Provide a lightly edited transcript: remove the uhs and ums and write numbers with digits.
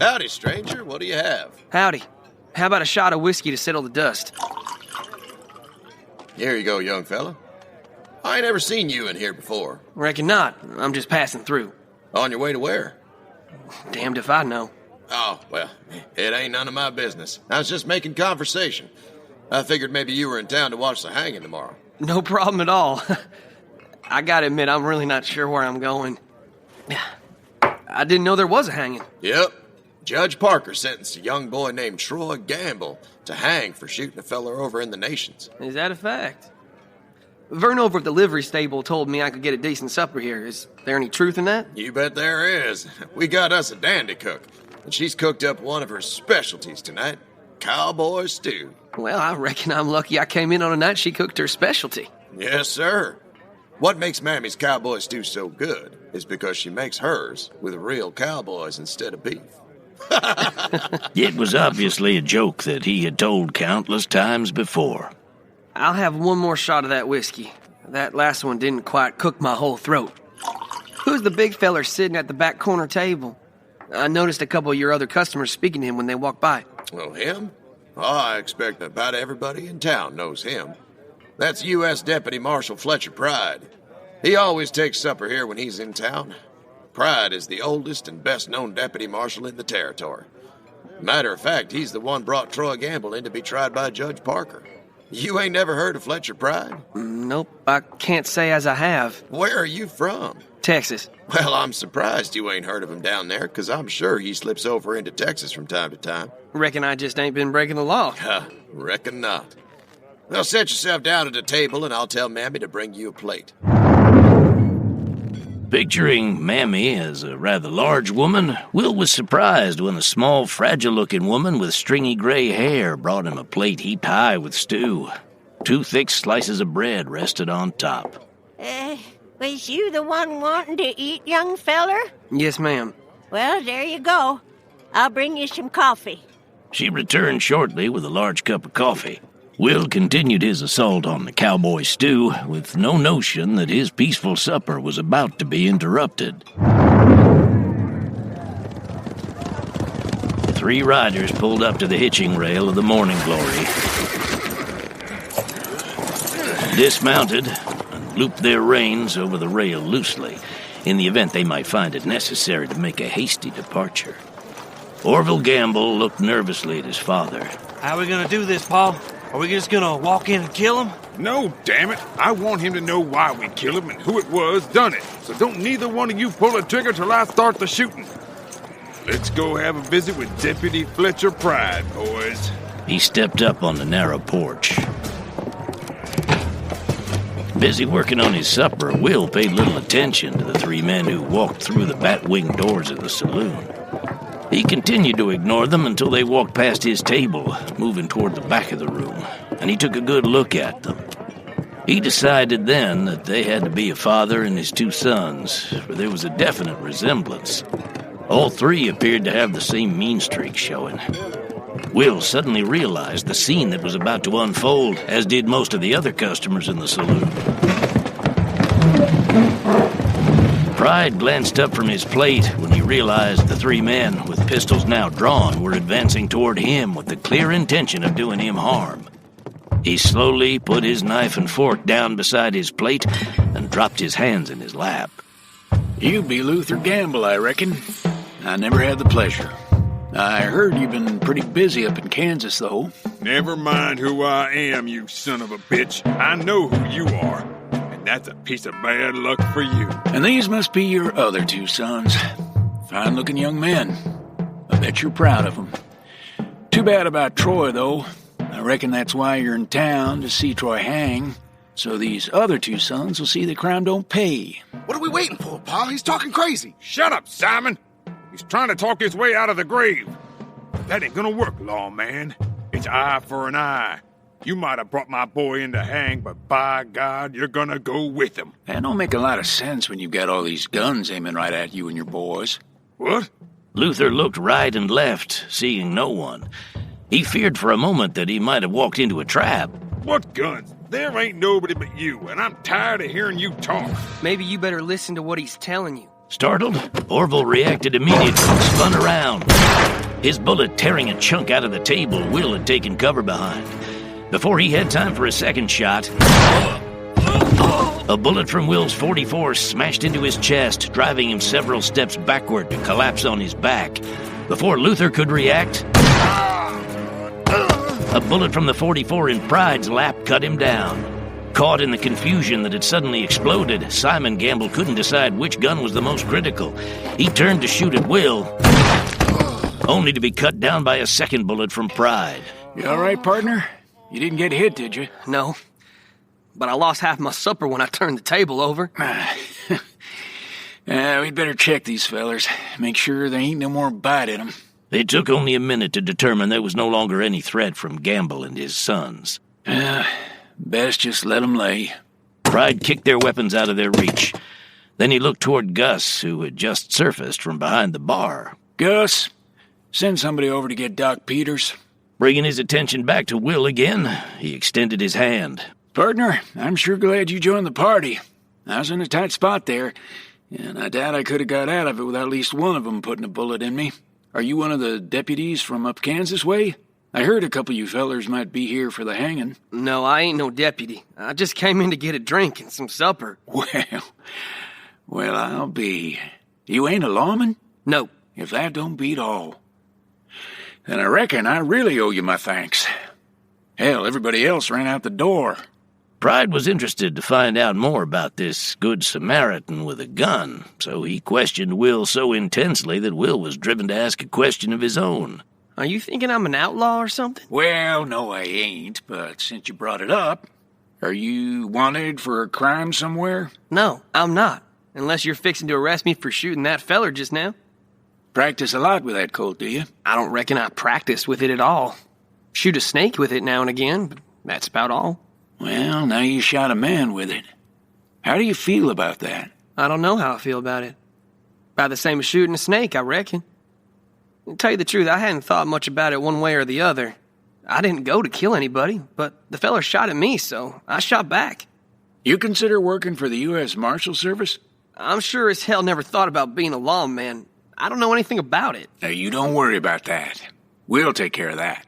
Howdy, stranger. What do you have? Howdy. How about a shot of whiskey to settle the dust? Here you go, young fella. I ain't ever seen you in here before. Reckon not. I'm just passing through. On your way to where? Damned if I know. Oh, well, it ain't none of my business. I was just making conversation. I figured maybe you were in town to watch the hanging tomorrow. No problem at all. I gotta admit, I'm really not sure where I'm going. I didn't know there was a hanging. Yep. Judge Parker sentenced a young boy named Troy Gamble to hang for shooting a fella over in the Nations. Is that a fact? Vern over at the livery stable told me I could get a decent supper here. Is there any truth in that? You bet there is. We got us a dandy cook, and she's cooked up one of her specialties tonight, cowboy stew. Well, I reckon I'm lucky I came in on a night she cooked her specialty. Yes, sir. What makes Mammy's cowboy stew so good is because she makes hers with real cowboys instead of beef. It was obviously a joke that he had told countless times before. I'll have one more shot of that whiskey. That last one didn't quite cook my whole throat. Who's the big feller sitting at the back corner table? I noticed a couple of your other customers speaking to him when they walked by. Well, him? Oh, I expect that about everybody in town knows him. That's U.S. Deputy Marshal Fletcher Pride. He always takes supper here when he's in town. Pride is the oldest and best-known deputy marshal in the territory. Matter of fact, he's the one brought Troy Gamble in to be tried by Judge Parker. You ain't never heard of Fletcher Pride? Nope, I can't say as I have. Where are you from? Texas. Well, I'm surprised you ain't heard of him down there, because I'm sure he slips over into Texas from time to time. Reckon I just ain't been breaking the law. Reckon not. Well, set yourself down at a table, and I'll tell Mammy to bring you a plate. Picturing Mammy as a rather large woman, Will was surprised when a small, fragile-looking woman with stringy gray hair brought him a plate heaped high with stew. 2 thick slices of bread rested on top. Was you the one wanting to eat, young feller? Yes, ma'am. Well, there you go. I'll bring you some coffee. She returned shortly with a large cup of coffee. Will continued his assault on the cowboy stew with no notion that his peaceful supper was about to be interrupted. 3 riders pulled up to the hitching rail of the Morning Glory, dismounted, and looped their reins over the rail loosely in the event they might find it necessary to make a hasty departure. Orville Gamble looked nervously at his father. How are we gonna do this, Paul? Are we just gonna walk in and kill him? No, damn it. I want him to know why we killed him and who it was done it. So don't neither one of you pull a trigger till I start the shooting. Let's go have a visit with Deputy Fletcher Pride, boys. He stepped up on the narrow porch. Busy working on his supper, Will paid little attention to the 3 men who walked through the bat-wing doors of the saloon. He continued to ignore them until they walked past his table, moving toward the back of the room, and he took a good look at them. He decided then that they had to be a father and his 2 sons, for there was a definite resemblance. All 3 appeared to have the same mean streak showing. Will suddenly realized the scene that was about to unfold, as did most of the other customers in the saloon. Pride glanced up from his plate when he realized the 3 men, with pistols now drawn, were advancing toward him with the clear intention of doing him harm. He slowly put his knife and fork down beside his plate and dropped his hands in his lap. You be Luther Gamble, I reckon. I never had the pleasure. I heard you've been pretty busy up in Kansas, though. Never mind who I am, you son of a bitch. I know who you are. That's a piece of bad luck for you. And these must be your other 2 sons. Fine-looking young men. I bet you're proud of them. Too bad about Troy, though. I reckon that's why you're in town, to see Troy hang. So these other 2 sons will see the crime don't pay. What are we waiting for, Pa? He's talking crazy. Shut up, Simon. He's trying to talk his way out of the grave. That ain't gonna work, lawman. It's eye for an eye. You might have brought my boy in to hang, but by God, you're gonna go with him. That don't make a lot of sense when you've got all these guns aiming right at you and your boys. What? Luther looked right and left, seeing no one. He feared for a moment that he might have walked into a trap. What guns? There ain't nobody but you, and I'm tired of hearing you talk. Maybe you better listen to what he's telling you. Startled, Orville reacted immediately and spun around. His bullet tearing a chunk out of the table Will had taken cover behind. Before he had time for a second shot, a bullet from Will's .44 smashed into his chest, driving him several steps backward to collapse on his back. Before Luther could react, a bullet from the .44 in Pride's lap cut him down. Caught in the confusion that had suddenly exploded, Simon Gamble couldn't decide which gun was the most critical. He turned to shoot at Will, only to be cut down by a second bullet from Pride. You all right, partner? You didn't get hit, did you? No. But I lost half my supper when I turned the table over. We'd better check these fellers. Make sure there ain't no more bite in them. It took only a minute to determine there was no longer any threat from Gamble and his sons. Best just let them lay. Pride kicked their weapons out of their reach. Then he looked toward Gus, who had just surfaced from behind the bar. Gus, send somebody over to get Doc Peters. Bringing his attention back to Will again, he extended his hand. Partner, I'm sure glad you joined the party. I was in a tight spot there, and I doubt I could have got out of it without at least one of them putting a bullet in me. Are you one of the deputies from up Kansas way? I heard a couple of you fellers might be here for the hanging. No, I ain't no deputy. I just came in to get a drink and some supper. Well, I'll be. You ain't a lawman? No. If that don't beat all. Then I reckon I really owe you my thanks. Hell, everybody else ran out the door. Pride was interested to find out more about this good Samaritan with a gun, so he questioned Will so intensely that Will was driven to ask a question of his own. Are you thinking I'm an outlaw or something? Well, no, I ain't, but since you brought it up, are you wanted for a crime somewhere? No, I'm not. Unless you're fixing to arrest me for shooting that feller just now. Practice a lot with that Colt, do you? I don't reckon I practiced with it at all. Shoot a snake with it now and again, but that's about all. Well, now you shot a man with it. How do you feel about that? I don't know how I feel about it. About the same as shooting a snake, I reckon. To tell you the truth, I hadn't thought much about it one way or the other. I didn't go to kill anybody, but the feller shot at me, so I shot back. You consider working for the U.S. Marshal Service? I'm sure as hell never thought about being a lawman. I don't know anything about it. Now, you don't worry about that. We'll take care of that.